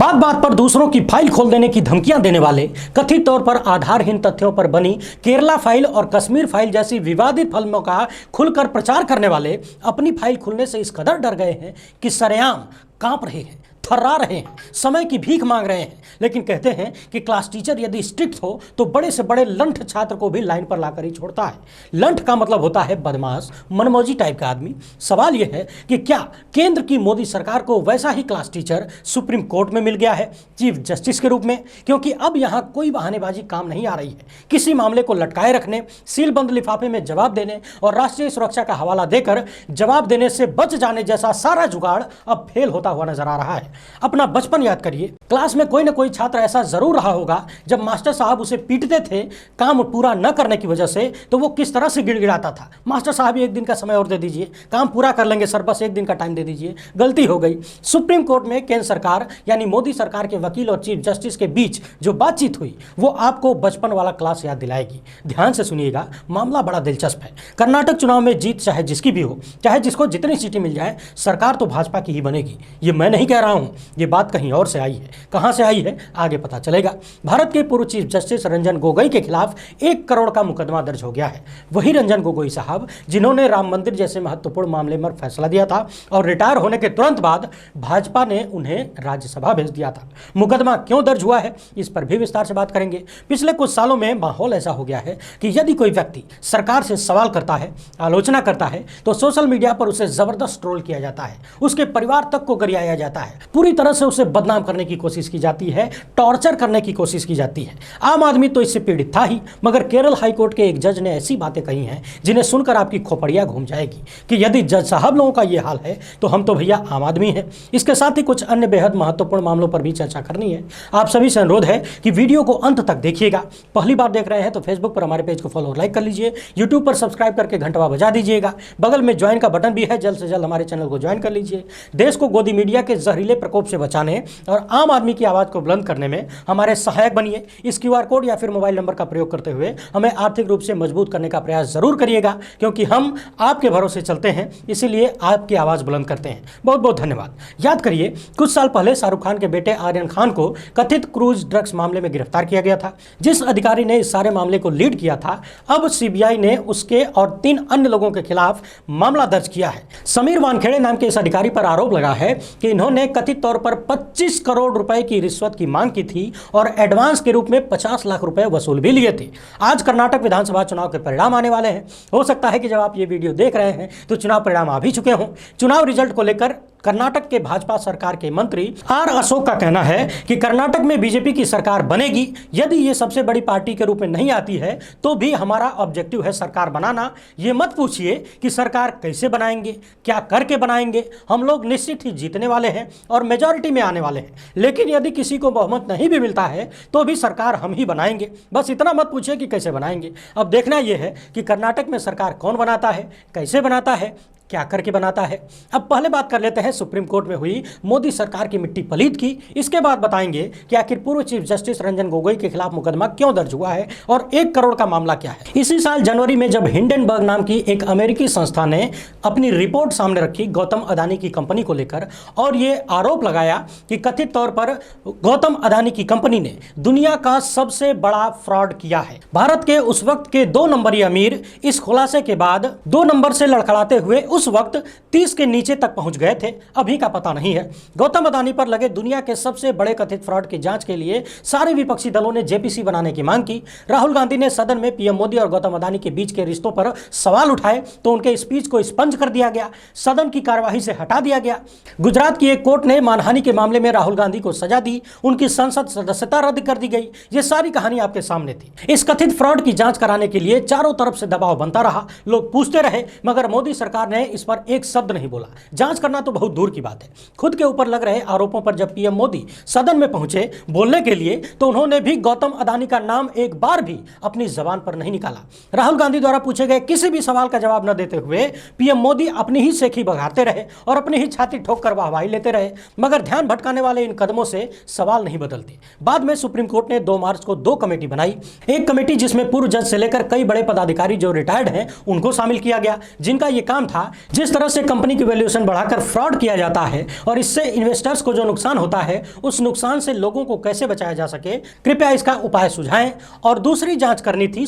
बात बात पर दूसरों की फाइल खोल देने की धमकियां देने वाले, कथित तौर पर आधारहीन तथ्यों पर बनी केरला फाइल और कश्मीर फाइल जैसी विवादित फिल्मों का खुलकर प्रचार करने वाले अपनी फाइल खुलने से इस कदर डर गए हैं कि सरेआम कांप रहे हैं, थर्रा रहे हैं, समय की भीख मांग रहे हैं। लेकिन कहते हैं कि क्लास टीचर यदि स्ट्रिक्ट हो तो बड़े से बड़े लंठ छात्र को भी लाइन पर लाकर ही छोड़ता है। लंठ का मतलब होता है बदमाश, मनमौजी टाइप का आदमी। सवाल यह है कि क्या केंद्र की मोदी सरकार को वैसा ही क्लास टीचर सुप्रीम कोर्ट में मिल गया है, चीफ जस्टिस के रूप में? क्योंकि अब यहां कोई बहानेबाजी काम नहीं आ रही है। किसी मामले को लटकाए रखने, सीलबंद लिफाफे में जवाब देने और राष्ट्रीय सुरक्षा का हवाला देकर जवाब देने से बच जाने जैसा सारा जुगाड़ अब फेल होता हुआ नजर आ रहा है। अपना बचपन याद करिए, क्लास में कोई ना कोई छात्र ऐसा जरूर रहा होगा जब मास्टर साहब उसे पीटते थे काम पूरा न करने की वजह से, तो वो किस तरह से गिड़गिड़ाता था, मास्टर साहब एक दिन का समय और दे दीजिए, काम पूरा कर लेंगे सर, बस एक दिन का टाइम दे दीजिए, गलती हो गई। सुप्रीम कोर्ट में केंद्र सरकार यानी मोदी सरकार के वकील और चीफ जस्टिस के बीच जो बातचीत हुई वो आपको बचपन वाला क्लास याद दिलाएगी। ध्यान से सुनिएगा, मामला बड़ा दिलचस्प है। कर्नाटक चुनाव में जीत चाहे जिसकी भी हो, चाहे जिसको जितनी सीटें मिल जाए, सरकार तो भाजपा की ही बनेगी। ये मैं नहीं कह रहा हूं, ये बात कहीं और से आई है। कहां से आई है आगे पता चलेगा। भारत के पूर्व चीफ जस्टिस रंजन गोगोई के खिलाफ 1 करोड़ का मुकदमा दर्ज हो गया है। वही रंजन गोगोई साहब जिन्होंने राम मंदिर जैसे महत्वपूर्ण मामले में फैसला दिया था और रिटायर होने के तुरंत बाद भाजपा ने उन्हें राज्यसभा भेज दिया था। मुकदमा क्यों दर्ज हुआ है, इस पर भी विस्तार से बात करेंगे। पिछले कुछ सालों में माहौल ऐसा हो गया है कि यदि कोई व्यक्ति सरकार से सवाल करता है, आलोचना करता है, तो सोशल मीडिया पर उसे जबरदस्त ट्रोल किया जाता है, उसके परिवार तक को गरियाया जाता है, पूरी तरह से उसे बदनाम करने की कोशिश की जाती है, टॉर्चर करने की कोशिश की जाती है। आम आदमी तो इससे पीड़ित था ही, मगर केरल हाईकोर्ट के एक जज ने ऐसी बातें कही हैं जिन्हें सुनकर आपकी खोपड़ियां घूम जाएगी कि यदि जज साहब लोगों का यह हाल है तो हम तो भैया आम आदमी हैं। इसके साथ ही कुछ अन्य बेहद महत्वपूर्ण मामलों पर भी चर्चा करनी है। आप सभी से अनुरोध है कि वीडियो को अंत तक देखिएगा। पहली बार देख रहे हैं तो फेसबुक पर हमारे पेज को फॉलो और लाइक कर लीजिए, यूट्यूब पर सब्सक्राइब करके घंटा बजा दीजिएगा, बगल में ज्वाइन का बटन भी है, जल्द से जल्द हमारे चैनल को ज्वाइन कर लीजिए। देश को गोदी मीडिया के जहरीले प्रकोप से बचाने और आम आदमी की आवाज को बुलंद करने में हमारे सहायक बनिए। इस क्यूआर कोड या फिर मोबाइल नंबर का प्रयोग करते हुए हमें आर्थिक रूप से मजबूत करने का प्रयास जरूर करिएगा, क्योंकि हम आपके भरोसे चलते हैं, इसीलिए आपकी आवाज बुलंद करते हैं। बहुत बहुत धन्यवाद। याद करिए, कुछ साल पहले शाहरुख खान के बेटे आर्यन खान को कथित क्रूज ड्रग्स मामले में गिरफ्तार किया गया था। जिस अधिकारी ने इस सारे मामले को लीड किया था, अब सीबीआई ने उसके और 3 अन्य लोगों के खिलाफ मामला दर्ज किया है। समीर वानखेड़े नाम के इस अधिकारी पर आरोप लगा है कि इन्होंने कथित तौर पर 25 करोड़ रुपए की रिश्वत की मांग की थी और एडवांस के रूप में 50 लाख रुपए वसूल भी लिए थे। आज कर्नाटक विधानसभा चुनाव के परिणाम आने वाले हैं। हो सकता है कि जब आप ये वीडियो देख रहे हैं तो चुनाव परिणाम आ भी चुके हों। चुनाव रिजल्ट को लेकर कर्नाटक के भाजपा सरकार के मंत्री आर अशोक का कहना है कि कर्नाटक में बीजेपी की सरकार बनेगी। यदि ये सबसे बड़ी पार्टी के रूप में नहीं आती है तो भी हमारा ऑब्जेक्टिव है सरकार बनाना। ये मत पूछिए कि सरकार कैसे बनाएंगे, क्या करके बनाएंगे, हम लोग निश्चित ही जीतने वाले हैं और मेजॉरिटी में आने वाले हैं। लेकिन यदि किसी को बहुमत नहीं भी मिलता है तो भी सरकार हम ही बनाएंगे। बस इतना मत पूछिए कि कैसे बनाएंगे। अब देखना यह है कि कर्नाटक में सरकार कौन बनाता है, कैसे बनाता है, क्या करके बनाता है। अब पहले बात कर लेते हैं सुप्रीम कोर्ट में हुई मोदी सरकार की मिट्टी पलीत की। इसके बाद बताएंगे कि आखिर पूर्व चीफ जस्टिस रंजन गोगोई के खिलाफ मुकदमा क्यों दर्ज हुआ है और 1 करोड़ का मामला क्या है। इसी साल जनवरी में जब हिंडनबर्ग नाम की एक अमेरिकी संस्था ने अपनी रिपोर्ट सामने रखी गौतम अदानी की कंपनी को लेकर और ये आरोप लगाया कि कथित तौर पर गौतम अदानी की कंपनी ने दुनिया का सबसे बड़ा फ्रॉड किया है। भारत के उस वक्त के 2 नंबरी अमीर इस खुलासे के बाद 2 नंबर से लड़खड़ाते हुए उस वक्त 30 के नीचे तक पहुंच गए थे। अभी का पता नहीं है। गौतम अदानी पर लगे दुनिया के सबसे बड़े कथित फ्रॉड की जांच के लिए सारे विपक्षी दलों ने जेपीसी बनाने की मांग की। राहुल गांधी ने सदन में पीएम मोदी और गौतम अदानी के बीच के रिश्तों पर सवाल उठाए तो उनके स्पीच को स्पंज कर दिया गया, सदन की कार्यवाही से हटा दिया गया। गुजरात की एक कोर्ट ने मानहानि के मामले में राहुल गांधी को सजा दी, उनकी संसद सदस्यता रद्द कर दी गई। ये सारी कहानी आपके सामने थी। इस कथित फ्रॉड की जांच कराने के लिए चारों तरफ से दबाव बनता रहा, लोग पूछते रहे, मगर मोदी सरकार ने इस पर एक शब्द नहीं बोला। जांच करना तो बहुत दूर की बात है। खुद के ऊपर लग रहे आरोपों पर जब पीएम मोदी सदन में पहुंचे बोलने के लिए तो उन्होंने भी गौतम अदानी का नाम एक बार भी अपनी जबान पर नहीं निकाला। राहुल गांधी द्वारा पूछे गए किसी भी सवाल का जवाब न देते हुए पीएम मोदी अपनी ही सेखी बघारते रहे और अपनी ही छाती ठोक कर वाहवाही लेते रहे, मगर ध्यान भटकाने वाले इन कदमों से सवाल नहीं बदलते। बाद में सुप्रीम कोर्ट ने 2 मार्च को 2 कमेटी बनाई। एक कमेटी जिसमें पूर्व जज से लेकर कई बड़े पदाधिकारी जो रिटायर्ड हैं उनको शामिल किया गया, जिनका यह काम था जिस तरह से कंपनी की वैल्यूएशन बढ़ाकर फ्रॉड किया जाता है और इससे इन्वेस्टर्स को जो नुकसान होता है, उस नुकसान से लोगों को कैसे बचाया जा सके, कृपया इसका उपाय सुझाएं। और दूसरी जांच करनी थी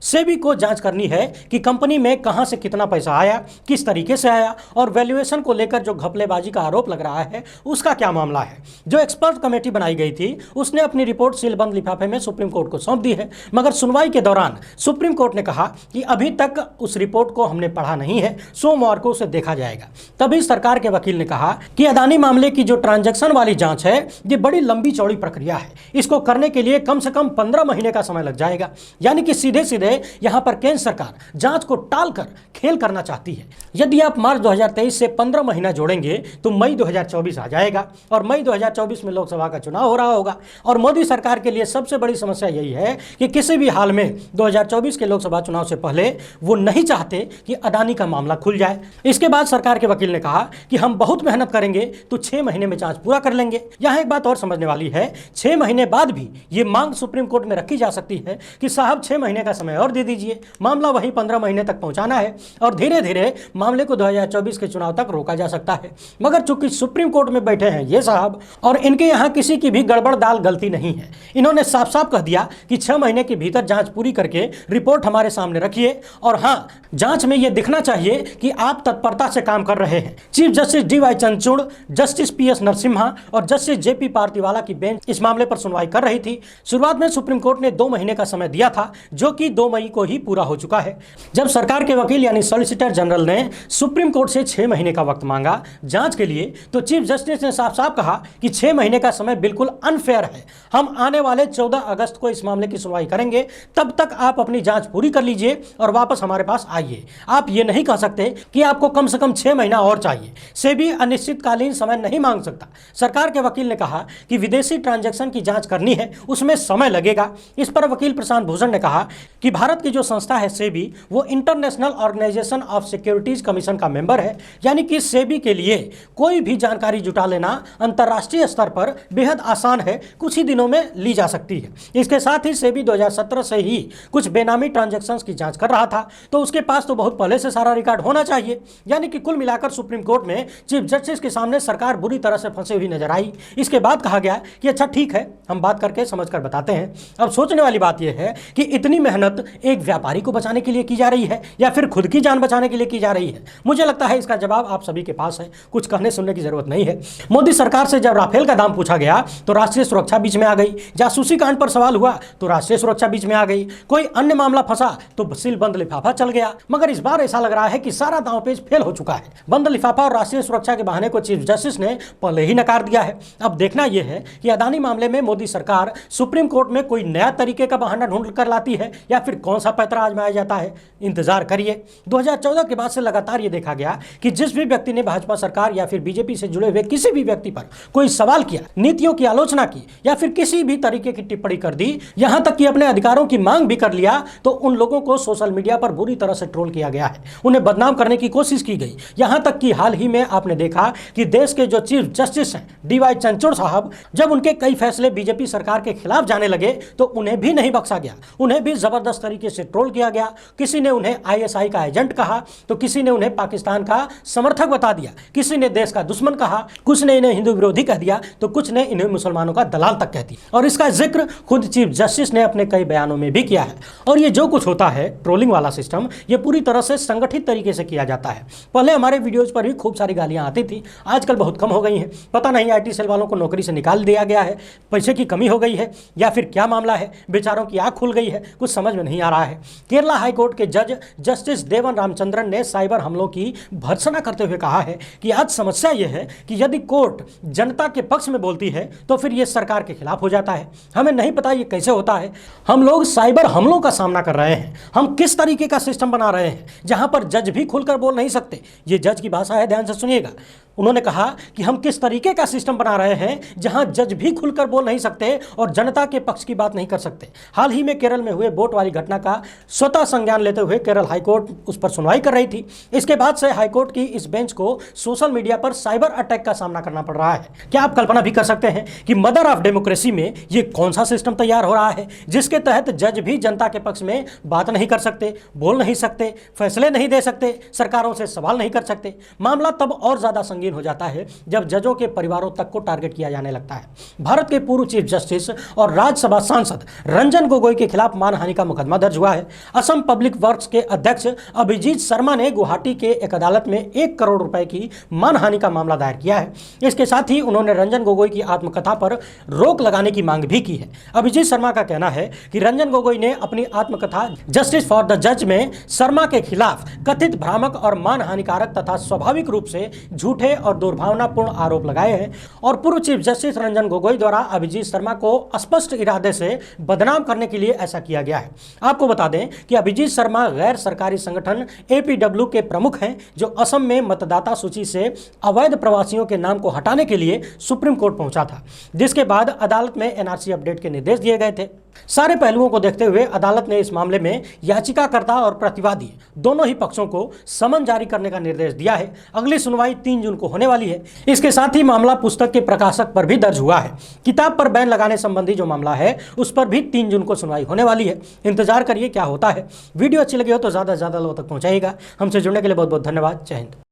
सेबी को जांच करनी है कि कंपनी में कहां से कितना पैसा आया, किस तरीके से आया, और वैल्यूएशन को लेकर जो घपलेबाजी का आरोप लग रहा है उसका क्या मामला है। जो एक्सपर्ट कमेटी बनाई गई थी उसने अपनी रिपोर्ट सीलबंद लिफाफे में सुप्रीम कोर्ट को सौंप दी है, मगर सुनवाई के दौरान सुप्रीम कोर्ट ने कहा कि अभी तक उस रिपोर्ट को हमने पढ़ा नहीं है, सोमवार को उसे देखा जाएगा। तभी सरकार के वकील ने कहा कि अदानी मामले की जो ट्रांजैक्शन वाली जांच है ये बड़ी लंबी चौड़ी प्रक्रिया है, इसको करने के लिए कम से कम 15 महीने का समय लग जाएगा। यानी कि सीधे सीधे यहां पर केंद्र सरकार जांच को टालकर खेल करना चाहती है। यदि आप मार्च 2023 से 15 महीना जोड़ेंगे तो मई 2024 आ जाएगा और मई 2024 में लोकसभा का चुनाव हो रहा होगा। और मोदी सरकार के लिए सबसे बड़ी समस्या यही है कि किसी भी हाल में 2024 के लोकसभा चुनाव से पहले वो नहीं चाहते कि अदानी का मामला खुल जाए। इसके बाद सरकार के वकील ने कहा कि हम बहुत मेहनत करेंगे तो 6 महीने में जांच पूरा कर लेंगे। यहां एक बात और समझने वाली है, 6 महीने बाद भी ये मांग सुप्रीम कोर्ट में रखी जा सकती है कि साहब 6 महीने का समय और दे दीजिए, मामला वही 15 महीने तक पहुंचाना है और धीरे धीरे मामले को 2024 के चुनाव तक रोका जा सकता है। मगर चूंकि सुप्रीम कोर्ट में बैठे हैं ये साहब और इनके यहां किसी की भी गड़बड़ दाल गलती नहीं है, इन्होंने साफ साफ कह दिया कि 6 महीने के भीतर जांच पूरी करके रिपोर्ट हमारे सामने रखिए और हां, जांच में यह दिखना चाहिए कि आप तत्परता से काम कर रहे हैं। Chief justice DY Chandrachud, justice PS Narasimha और जस्टिस JP पार्थिवाला की बेंच इस मामले पर सुनवाई कर रही थी। शुरुआत में सुप्रीम कोर्ट ने 2 महीने का समय दिया था, जो कि 2 मई को ही पूरा हो चुका है। जब सरकार के वकील यानी सॉलिसिटर जनरल ने सुप्रीम कोर्ट से 6 महीने का वक्त मांगा जांच के लिए, तो चीफ जस्टिस ने साफ साफ कहा कि 6 महीने का समय बिल्कुल अनफेयर है। हम आने वाले 14 अगस्त को इस मामले की सुनवाई करेंगे, तब तक आप अपनी जांच पूरी कर लीजिए और वापस हमारे पास आइए। आप ये नहीं कह सकते कि आपको कम से कम 6 महीना और चाहिए। सेबी अनिश्चितकालीन समय नहीं मांग सकता। सरकार के वकील ने कहा कि विदेशी ट्रांजैक्शन की जांच करनी है, उसमें समय लगेगा। इस पर वकील प्रशांत भूषण ने कहा कि भारत की जो संस्था है सेबी, वो international organisation of securities commission का मेंबर है। यानी कि सेबी के लिए कोई भी जानकारी जुटा लेना अंतर्राष्ट्रीय स्तर पर बेहद आसान है, कुछ ही दिनों में ली जा सकती है। इसके साथ ही सेबी 2017 से ही कुछ बेनामी ट्रांजैक्शंस की जांच कर रहा था, तो उसके पास तो बहुत पहले से सारा रिकॉर्ड होना चाहिए। यानी कि कुल मिलाकर सुप्रीम कोर्ट में चीफ जस्टिस के सामने सरकार बुरी तरह से फंसी हुई नजर आई। इसके बाद कहा गया कि अच्छा ठीक है, हम बात करके समझ कर बताते हैं। अब सोचने वाली बात यह है कि इतनी मेहनत एक व्यापारी को बचाने के लिए की जा रही है या फिर खुद की जान बचाने के लिए की जा रही है। मुझे लगता है इसका जवाब आप सभी के पास है, कुछ कहने सुनने की जरूरत नहीं है। मोदी सरकार से जब राफेल का दाम पूछा गया तो राष्ट्रीय सुरक्षा बीच में आ गई, जासूसी कांड पर सवाल हुआ तो राष्ट्रीय सुरक्षा बीच में आ गई, कोई अन्य मामला फंसा तो सील बंद लिफाफा चल गया। मगर इस बार ऐसा लग रहा है कि सारा दांवपेच फेल हो चुका है। बंद लिफाफा और राष्ट्रीय सुरक्षा के बहाने को चीफ जस्टिस ने पहले ही नकार दिया है। अब देखना यह है कि अदानी मामले में मोदी सरकार सुप्रीम कोर्ट में कोई नया तरीके का बहाना ढूंढ कर लाती है या फिर कौन सा पैतरा आजमाया जाता है। इंतजार करिए। 2014 के बाद से लगातार ये देखा गया कि जिस भी व्यक्ति ने भाजपा सरकार या फिर बीजेपी से जुड़े हुए किसी भी व्यक्ति पर कोई सवाल किया, नीतियों की आलोचना की या फिर किसी भी तरीके की टिप्पणी कर दी, यहां तक कि अपने अधिकारों की मांग भी कर लिया, तो उन लोगों को सोशल मीडिया पर बुरी तरह से ट्रोल किया गया है, उन्हें बदनाम करने की कोशिश की गई। यहां तक कि हाल ही में आपने देखा कि देश के जो चीफ जस्टिस हैं DY चंद्रचूड़ साहब, जब उनके कई फैसले बीजेपी सरकार के खिलाफ जाने लगे तो उन्हें भी नहीं बख्शा गया, उन्हें भी जबरदस्त तरीके से ट्रोल किया गया। किसी ने उन्हें ISI का एजेंट कहा तो किसी ने उन्हें पाकिस्तान का समर्थक बता दिया, किसी ने देश का दुश्मन कहा, कुछ ने इन्हें हिंदू विरोधी कह दिया तो कुछ ने इन्हें मुसलमानों का दलाल तक कह दिया। और इसका जिक्र खुद चीफ जस्टिस ने अपने कई बयानों में भी किया है। और ये जो कुछ होता है ट्रोलिंग वाला सिस्टम, ये पूरी तरह से संगठित तरीके से किया जाता है। पहले हमारे वीडियोज पर भी खूब सारी गालियां आती थी, आजकल बहुत कम हो गई हैं। पता नहीं IT सेल वालों को नौकरी से निकाल दिया गया है, पैसे की कमी हो गई है या फिर क्या मामला है, बेचारों की आंख खुल गई है, कुछ समझ में नहीं आ रहा है। केरला हाईकोर्ट के जज जस्टिस देवन रामचंद्रन ने साइबर हमलों की भर्त्सना करते हुए कहा है कि आज समस्या यह है कि यदि कोर्ट जनता के पक्ष में बोलती है तो फिर यह सरकार के खिलाफ हो जाता है। हमें नहीं पता ये कैसे होता है। हम लोग साइबर हमलों का सामना कर रहे हैं। हम किस तरीके का सिस्टम बना रहे हैं जहां पर जज भी खुलकर बोल नहीं सकते। ये जज की भाषा है, ध्यान से सुनिएगा। उन्होंने कहा कि हम किस तरीके का सिस्टम बना रहे हैं जहां जज भी खुलकर बोल नहीं सकते और जनता के पक्ष की बात नहीं कर सकते। हाल ही में केरल में हुए बोट वाली घटना का स्वतः संज्ञान लेते हुए केरल हाईकोर्ट उस पर सुनवाई कर रही थी। इसके बाद से हाईकोर्ट की इस बेंच को सोशल मीडिया पर साइबर अटैक का सामना करना पड़ रहा है। क्या आप कल्पना भी कर सकते हैं कि मदर ऑफ डेमोक्रेसी में ये कौन सा सिस्टम तैयार हो रहा है जिसके तहत जज भी जनता के पक्ष में बात नहीं कर सकते, बोल नहीं सकते, फैसले नहीं दे सकते, सरकारों से सवाल नहीं कर सकते। मामला तब और ज्यादा संगीन हो जाता है जब जजों के परिवारों तक को टारगेट किया जाने लगता है। भारत के पूर्व चीफ जस्टिस और राज्यसभा सांसद रंजन गोगोई के खिलाफ मानहानि का मुकदमा दर्ज हुआ है। असम पब्लिक वर्क्स के अध्यक्ष अभिजीत शर्मा ने गुवाहाटी के एक अदालत में 1 करोड़ रुपए की मानहानि का मामला दायर किया है। इसके साथ ही उन्होंने रंजन गोगोई की आत्मकथा पर रोक लगाने की मांग भी की है। अभिजीत शर्मा का कहना है कि रंजन गोगोई ने अपनी आत्मकथा जस्टिस फॉर द जज में शर्मा के खिलाफ कथित भ्रामक और मानहानिकारक तथा स्वाभाविक रूप से झूठे और दुर्भावनापूर्ण आरोप लगाए हैं और पूर्व चीफ जस्टिस रंजन गोगोई द्वारा अभिजीत शर्मा को स्पष्ट इरादे से बदनाम करने के लिए ऐसा किया गया है। आपको बता दें कि अभिजीत शर्मा गैर सरकारी संगठन APW के प्रमुख हैं जो असम में मतदाता सूची से अवैध प्रवासियों के नाम को हटाने के लिए सुप्रीम कोर्ट पहुंचा था, जिसके बाद अदालत में NRC अपडेट के निर्देश दिए गए थे। सारे पहलुओं को देखते हुए अदालत ने इस मामले में याचिकाकर्ता और प्रतिवादी दोनों ही पक्षों को समन जारी करने का निर्देश दिया है। अगली सुनवाई 3 जून को होने वाली है। इसके साथ ही मामला पुस्तक के प्रकाशक पर भी दर्ज हुआ है। किताब पर बैन लगाने संबंधी जो मामला है उस पर भी 3 जून को सुनवाई होने वाली है। इंतजार करिए क्या होता है। वीडियो अच्छी लगी हो तो ज़्यादा से ज़्यादा लोगों तक पहुँचाइएगा। हमसे जुड़ने के लिए बहुत बहुत धन्यवाद। जय हिंद।